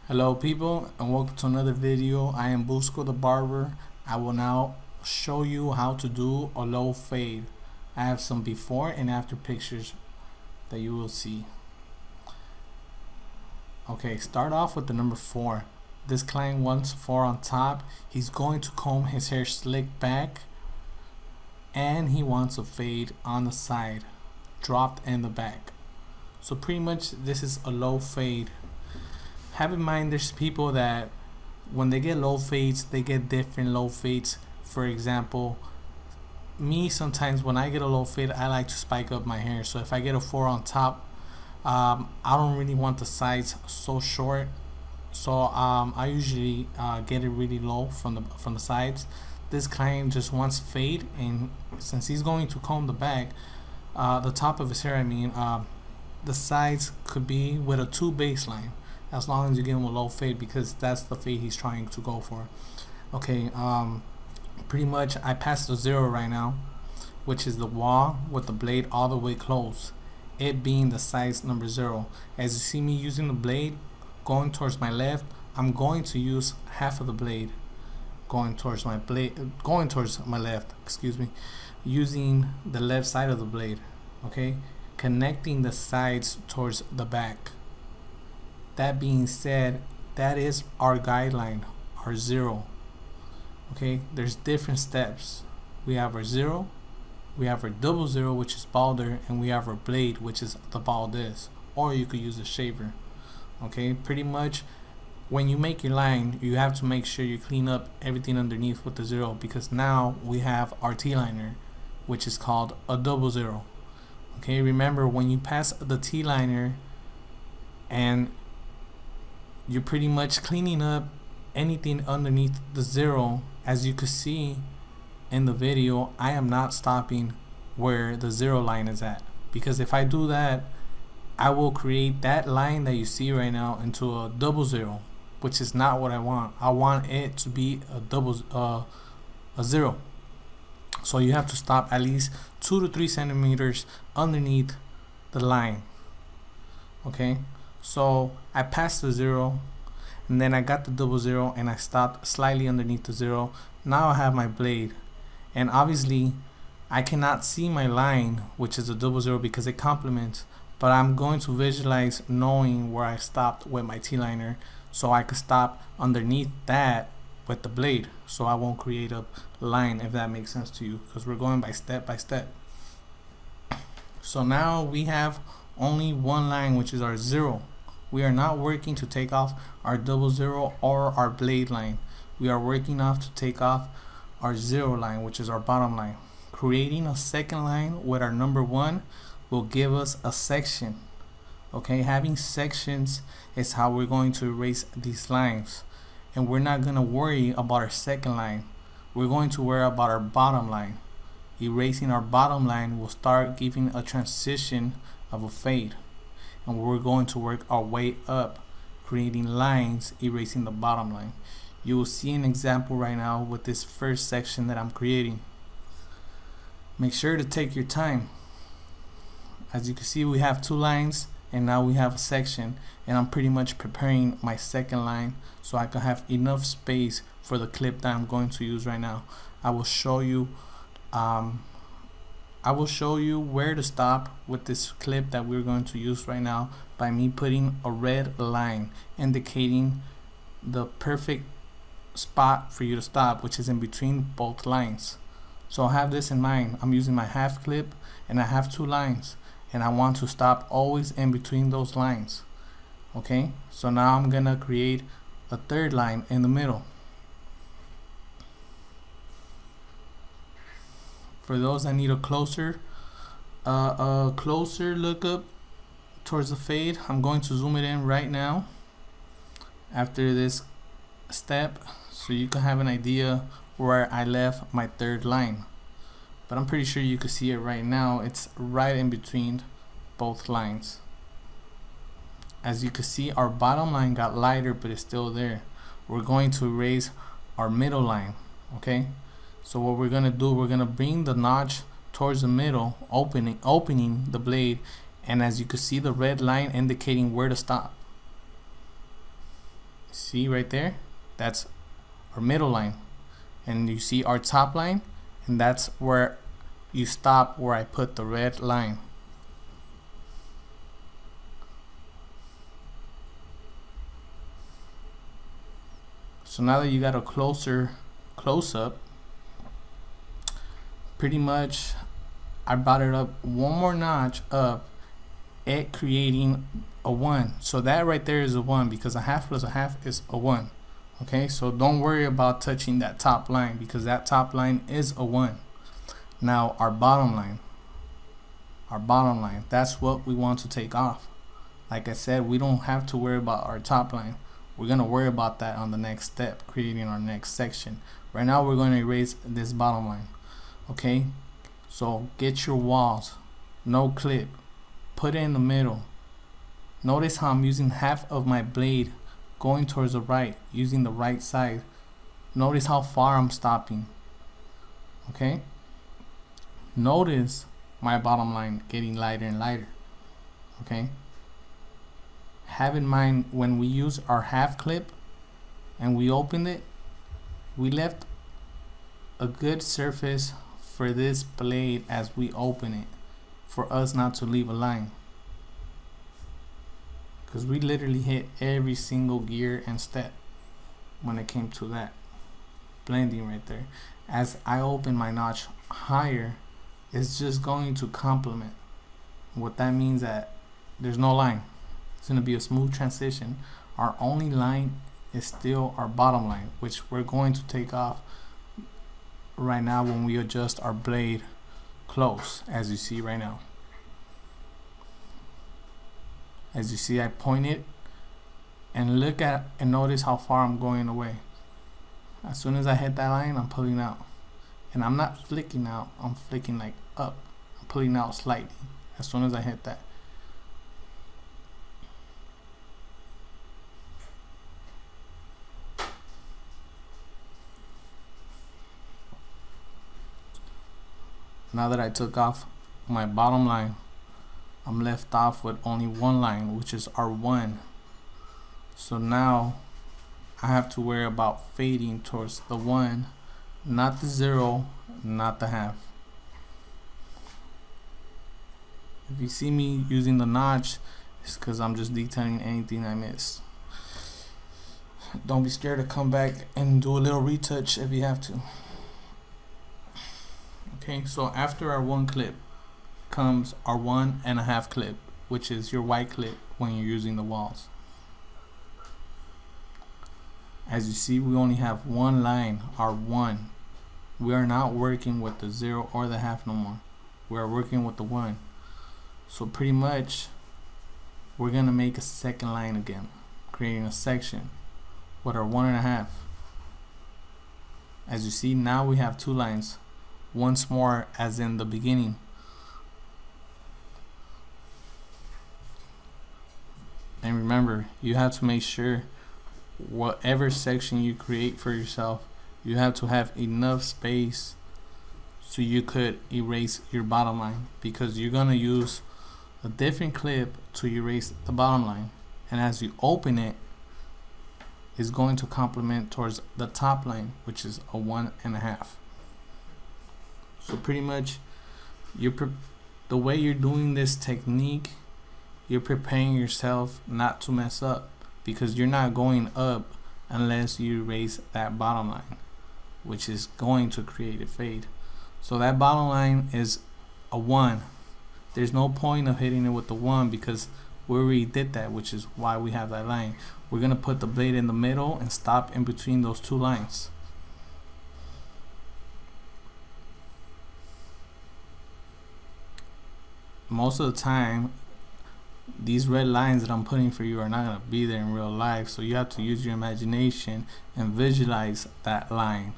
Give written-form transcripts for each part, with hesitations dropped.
Hello people, and welcome to another video. I am Busko the Barber. I will now show you how to do a low fade. I have some before and after pictures that you will see. Okay, start off with the number 4. This client wants 4 on top. He's going to comb his hair slick back, and he wants a fade on the side, dropped in the back. So pretty much this is a low fade. Have in mind there's people that when they get low fades, they get different low fades. For example, me, sometimes when I get a low fade, I like to spike up my hair. So if I get a 4 on top, I don't really want the sides so short, so I usually get it really low from the sides. This client just wants fade, and since he's going to comb the back, the top of his hair, the sides could be with a 2 baseline, as long as you give him a low fade, because that's the fade he's trying to go for. Okay, pretty much I passed the 0 right now, which is the wall with the blade all the way closed, it being the size number 0. As you see me using the blade going towards my left, I'm going to use half of the blade going towards my left, excuse me, using the left side of the blade, okay, connecting the sides towards the back. That being said, that is our guideline, our 0. Okay, there's different steps. We have our 0, we have our double 0, which is balder, and we have our blade, which is the baldess, or you could use a shaver. Okay, pretty much when you make your line, you have to make sure you clean up everything underneath with the 0, because now we have our T-liner, which is called a double 0. Okay, remember, when you pass the T-liner and you're pretty much cleaning up anything underneath the 0, as you can see in the video, I am not stopping where the 0 line is at, because if I do that, I will create that line that you see right now into a double 0, which is not what I want. I want it to be a 0. So you have to stop at least 2 to 3 centimeters underneath the line. Okay, so I passed the 0, and then I got the double 0, and I stopped slightly underneath the 0. Now I have my blade, and obviously I cannot see my line, which is a double 0, because it complements, but I'm going to visualize knowing where I stopped with my T-liner, so I could stop underneath that with the blade, so I won't create a line, if that makes sense to you, because we're going by step. So now we have only one line, which is our 0. We are not working to take off our double 0 or our blade line. We are working off to take off our 0 line, which is our bottom line. Creating a second line with our number 1 will give us a section. Okay, having sections is how we're going to erase these lines, and we're not going to worry about our second line. We're going to worry about our bottom line. Erasing our bottom line will start giving a transition of a fade, and we're going to work our way up, creating lines, erasing the bottom line. You will see an example right now with this first section that I'm creating. Make sure to take your time. As you can see, we have 2 lines, and now we have a section, and I'm pretty much preparing my second line so I can have enough space for the clip that I'm going to use right now. I will show you where to stop with this clip that we're going to use right now by me putting a red line indicating the perfect spot for you to stop, which is in between both lines. So have this in mind. I'm using my half clip, and I have 2 lines, and I want to stop always in between those lines. Okay, so now I'm gonna create a third line in the middle. For those that need a closer look up towards the fade, I'm going to zoom it in right now after this step, so you can have an idea where I left my third line. But I'm pretty sure you can see it right now. It's right in between both lines. As you can see, our bottom line got lighter, but it's still there. We're going to erase our middle line. Okay, so what we're gonna do, we're gonna bring the notch towards the middle, opening the blade, and as you can see, the red line indicating where to stop. See right there, that's our middle line, and you see our top line, and that's where you stop, where I put the red line. So now that you got a closer close-up, pretty much I brought it up one more notch up, it creating a 1. So that right there is a 1, because a half plus a half is a 1. Okay, so don't worry about touching that top line, because that top line is a 1. Now our bottom line, that's what we want to take off. Like I said, we don't have to worry about our top line. We're going to worry about that on the next step, creating our next section. Right now we're going to erase this bottom line. Okay, so get your walls, no clip, put it in the middle. Notice how I'm using half of my blade going towards the right, using the right side. Notice how far I'm stopping. Okay, notice my bottom line getting lighter and lighter. Okay, have in mind, when we use our half clip and we opened it, we left a good surface for this blade as we open it, for us not to leave a line, because we literally hit every single gear and step when it came to that blending right there. As I open my notch higher, it's just going to complement. What that means that there's no line. It's going to be a smooth transition. Our only line is still our bottom line, which we're going to take off right now when we adjust our blade close, as you see right now. As you see, I point it and look at and notice how far I'm going away. As soon as I hit that line, I'm pulling out, and I'm not flicking out, I'm flicking like up. I'm pulling out slightly as soon as I hit that. Now that I took off my bottom line, I'm left off with only one line, which is our 1. So now I have to worry about fading towards the 1, not the 0, not the half. If you see me using the notch, it's because I'm just detailing anything I missed. Don't be scared to come back and do a little retouch if you have to. Okay, so after our 1 clip comes our 1.5 clip, which is your white clip when you're using the walls. As you see, we only have one line, our 1. We are not working with the 0 or the half no more. We are working with the 1. So pretty much we're gonna make a second line again, creating a section with our 1.5. As you see, now we have 2 lines, once more as in the beginning. And remember, you have to make sure whatever section you create for yourself, you have to have enough space so you could erase your bottom line, because you're gonna use a different clip to erase the bottom line, and as you open it, it's going to complement towards the top line, which is a 1.5. So pretty much the way you're doing this technique, you're preparing yourself not to mess up, because you're not going up unless you erase that bottom line, which is going to create a fade. So that bottom line is a 1. There's no point of hitting it with the 1 because we already did that, which is why we have that line. We're gonna put the blade in the middle and stop in between those 2 lines. Most of the time, these red lines that I'm putting for you are not going to be there in real life, so you have to use your imagination and visualize that line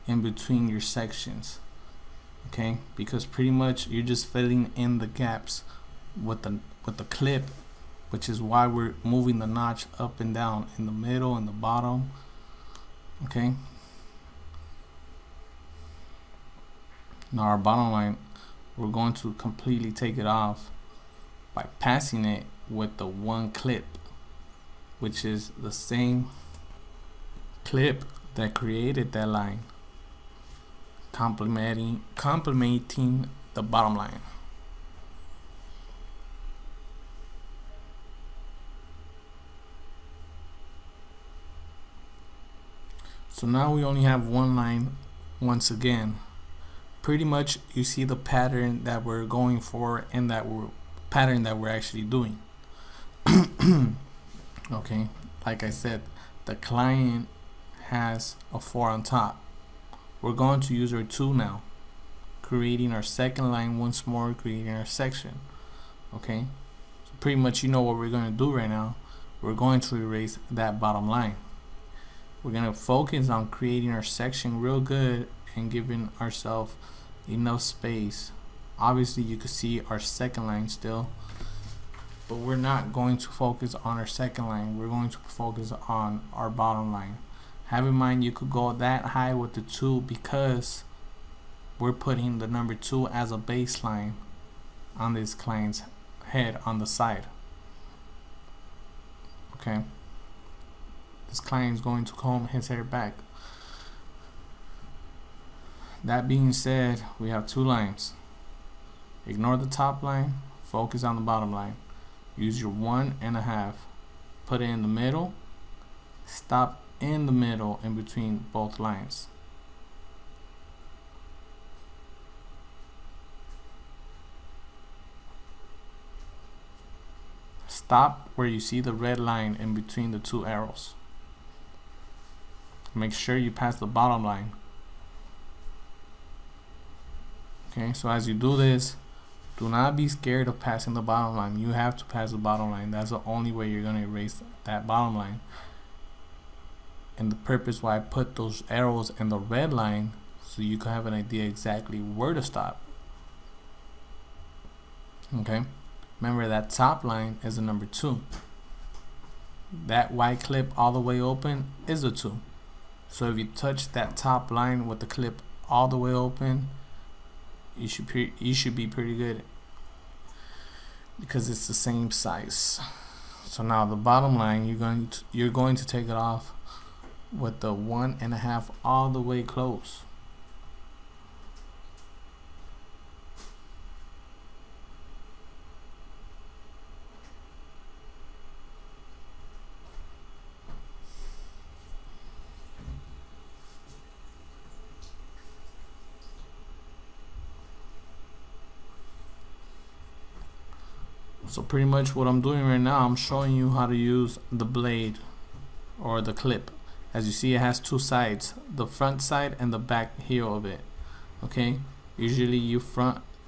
in between your sections, okay? Because pretty much you're just filling in the gaps with the clip, which is why we're moving the notch up and down in the middle and the bottom, okay? Now our bottom line, we're going to completely take it off by passing it with the 1 clip, which is the same clip that created that line, complementing the bottom line. So now we only have one line once again. Pretty much you see the pattern that we're going for and that pattern that we're actually doing. Okay, like I said, the client has a 4 on top. We're going to use our 2 now, creating our second line once more, creating our section. Okay, so pretty much you know what we're going to do right now. We're going to erase that bottom line. We're going to focus on creating our section real good and giving ourselves enough space. Obviously you can see our second line still, but we're not going to focus on our second line. We're going to focus on our bottom line. Have in mind you could go that high with the 2 because we're putting the number 2 as a baseline on this client's head on the side. Okay, this client is going to comb his hair back. That being said, we have 2 lines. Ignore the top line, focus on the bottom line. Use your 1.5, put it in the middle, stop in the middle in between both lines. Stop where you see the red line in between the 2 arrows. Make sure you pass the bottom line. Okay, so as you do this, do not be scared of passing the bottom line. You have to pass the bottom line. That's the only way you're going to erase that bottom line. And the purpose why I put those arrows in the red line, so you can have an idea exactly where to stop. Okay, remember that top line is the number 2. That white clip all the way open is a 2. So if you touch that top line with the clip all the way open, you should be pretty good because it's the same size. So now the bottom line, you're going to take it off with the 1.5 all the way close. So pretty much what I'm doing right now, I'm showing you how to use the blade or the clip. As you see, it has 2 sides, the front side and the back heel of it. Okay, usually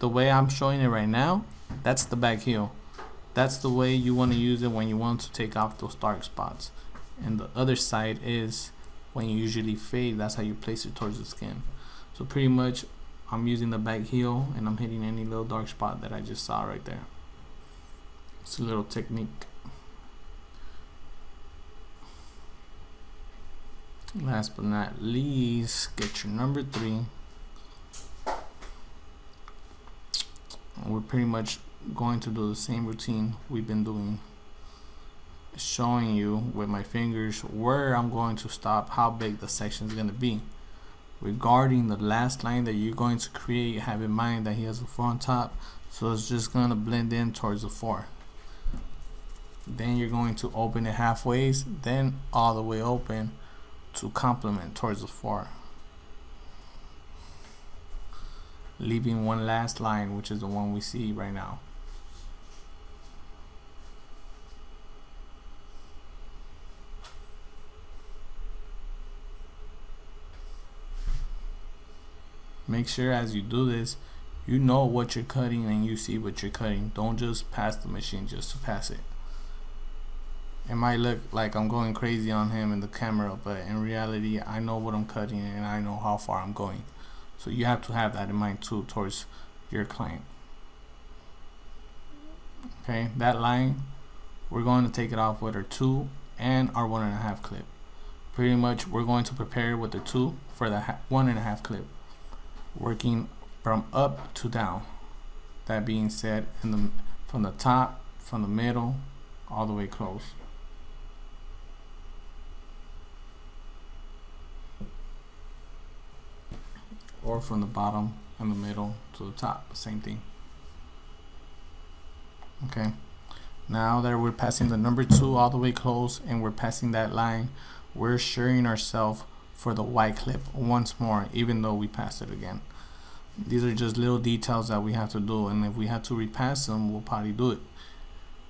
the way I'm showing it right now, that's the back heel. That's the way you want to use it when you want to take off those dark spots. And the other side is when you usually fade. That's how you place it towards the skin. So pretty much I'm using the back heel and I'm hitting any little dark spot that I just saw right there. It's a little technique. Last but not least, get your number 3. We're pretty much going to do the same routine we've been doing, showing you with my fingers where I'm going to stop, how big the section is going to be. Regarding the last line that you're going to create, have in mind that he has a 4 on top, so it's just going to blend in towards the 4. Then you're going to open it halfway, then all the way open to complement towards the 4, leaving one last line, which is the one we see right now. Make sure as you do this, you know what you're cutting and you see what you're cutting. Don't just pass the machine just to pass it. It might look like I'm going crazy on him in the camera, but in reality I know what I'm cutting and I know how far I'm going. So you have to have that in mind too towards your client. Okay, that line, we're going to take it off with our 2 and our 1.5 clip. Pretty much we're going to prepare with the 2 for the 1.5 clip, working from up to down. That being said, from the top, from the middle, all the way close. or from the bottom and the middle to the top, same thing. Okay, now that we're passing the number 2 all the way close and we're passing that line, we're assuring ourselves for the white clip once more, even though we passed it again. These are just little details that we have to do, and if we have to repass them, we'll probably do it.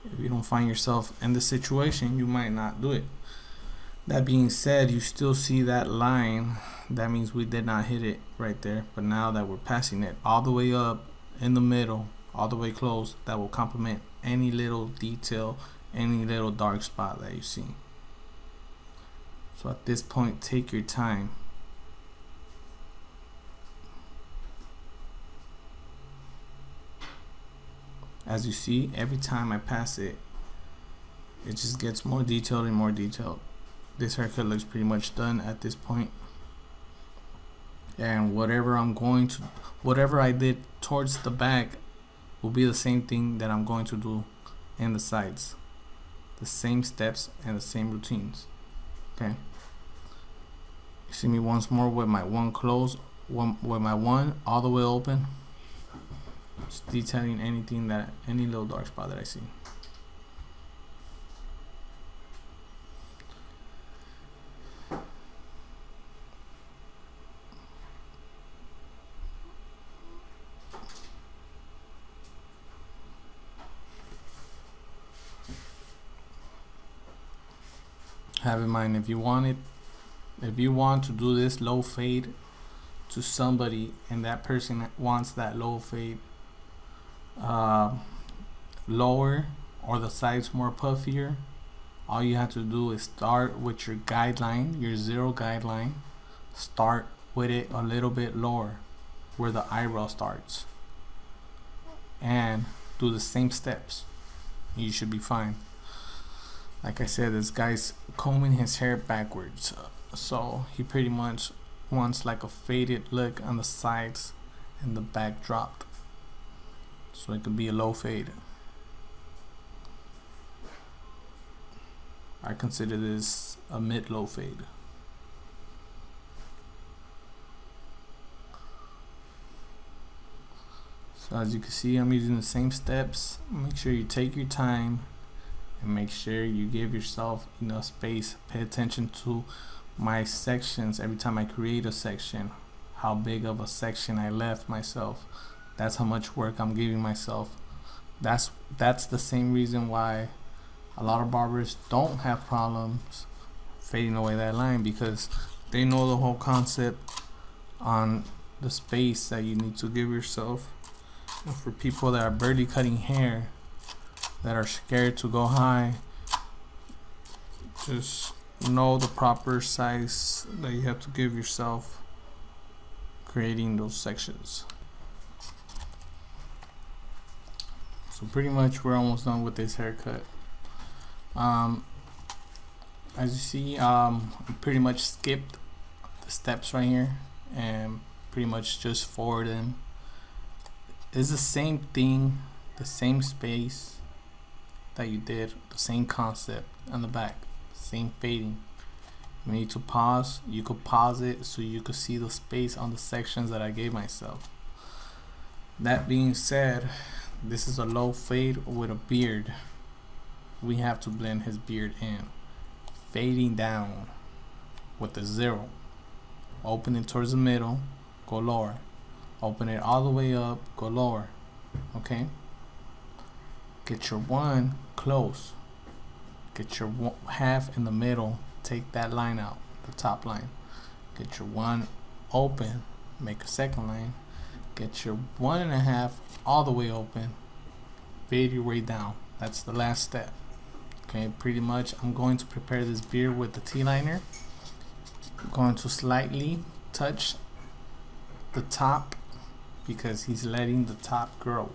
If you don't find yourself in this situation, you might not do it. That being said, you still see that line. That means we did not hit it right there, but now that we're passing it all the way up in the middle, all the way close, that will complement any little detail, any little dark spot that you see. So at this point, take your time. As you see, every time I pass it, it just gets more detailed and more detailed. This haircut looks pretty much done at this point. And whatever I did towards the back will be the same thing that I'm going to do in the sides. The same steps and the same routines. Okay. You see me once more with my one close, with my one all the way open. Just detailing any little dark spot that I see. Have in mind, if you want to do this low fade to somebody and that person wants that low fade lower or the sides more puffier, all you have to do is start with your guideline, your 0 guideline. Start with it a little bit lower where the eyebrow starts and do the same steps. You should be fine. Like I said, this guy's combing his hair backwards, so he pretty much wants like a faded look on the sides and the back dropped, so it could be a low fade. I consider this a mid-low fade. So as you can see, I'm using the same steps. Make sure you take your time and make sure you give yourself enough space. Pay attention to my sections every time I create a section, how big of a section I left myself. That's how much work I'm giving myself. That's the same reason why a lot of barbers don't have problems fading away that line, because they know the whole concept on the space that you need to give yourself. And for people that are barely cutting hair, that are scared to go high, just know the proper size that you have to give yourself creating those sections. So pretty much we're almost done with this haircut. As you see, I pretty much skipped the steps right here and pretty much just forward them. It's the same thing, the same space that you did, the same concept on the back, same fading. You need to pause. You could pause it so you could see the space on the sections that I gave myself. That being said, this is a low fade with a beard. We have to blend his beard in, fading down with the 0. Open it towards the middle, go lower. Open it all the way up, go lower. Okay, get your 1 close, get your half in the middle, take that line out, the top line. Get your 1 open, make a second line. Get your 1.5 all the way open, fade your way down. That's the last step. Okay, pretty much I'm going to prepare this beard with the T-liner. I'm going to slightly touch the top because he's letting the top grow.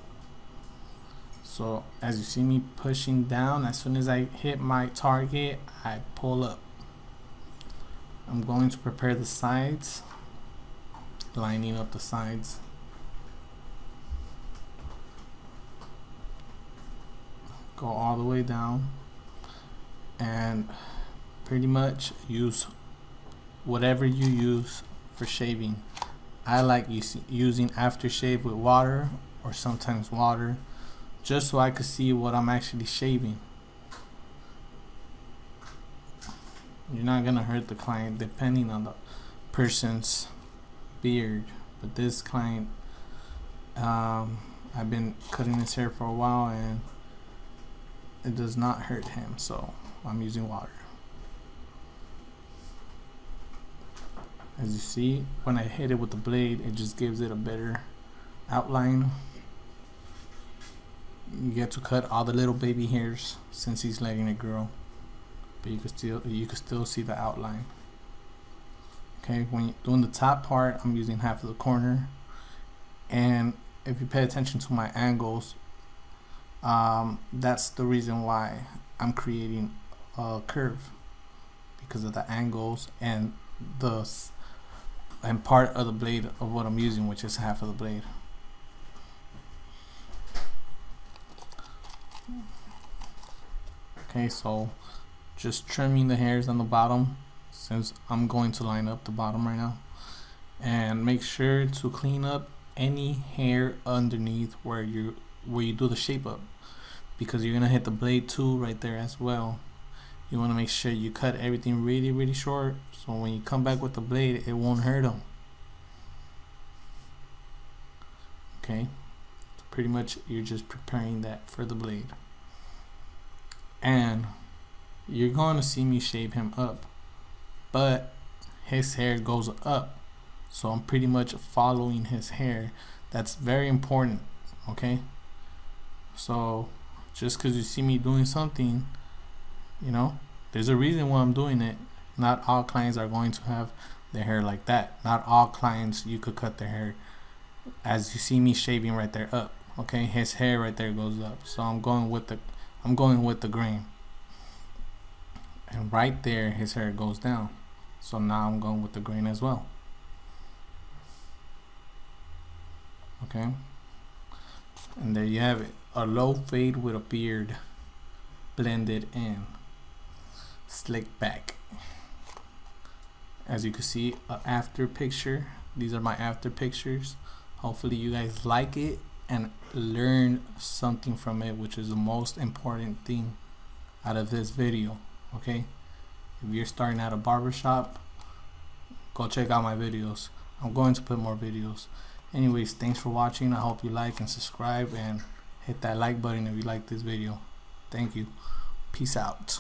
So as you see me pushing down, as soon as I hit my target, I pull up. I'm going to prepare the sides, lining up the sides. Go all the way down and pretty much use whatever you use for shaving. I like using aftershave with water or sometimes water, just so I could see what I'm actually shaving. You're not gonna hurt the client depending on the person's beard, but this client, I've been cutting his hair for a while and it does not hurt him, so I'm using water. As you see, when I hit it with the blade, it just gives it a better outline. You get to cut all the little baby hairs since he's letting it grow, but you can still see the outline. Okay, when you're doing the top part, I'm using half of the corner, and if you pay attention to my angles, that's the reason why I'm creating a curve, because of the angles and part of the blade of what I'm using, which is half of the blade. Okay, so just trimming the hairs on the bottom, since I'm going to line up the bottom right now, and make sure to clean up any hair underneath where you do the shape up, because you're gonna hit the blade too right there as well. You want to make sure you cut everything really short, so when you come back with the blade, it won't hurt them. Okay, so pretty much you're just preparing that for the blade, and you're going to see me shave him up, but his hair goes up, so I'm pretty much following his hair. That's very important. Okay, so just because you see me doing something, you know, there's a reason why I'm doing it. Not all clients are going to have their hair like that. Not all clients you could cut their hair as you see me shaving right there up. Okay, his hair right there goes up, so I'm going with the grain, and right there his hair goes down, so now I'm going with the grain as well. Okay, and there you have it, a low fade with a beard blended in, slick back. As you can see, after picture. These are my after pictures. Hopefully you guys like it and learn something from it, which is the most important thing out of this video. Okay, if you're starting at a barbershop, go check out my videos. I'm going to put more videos. Anyways, thanks for watching. I hope you like and subscribe, and hit that like button if you like this video. Thank you. Peace out.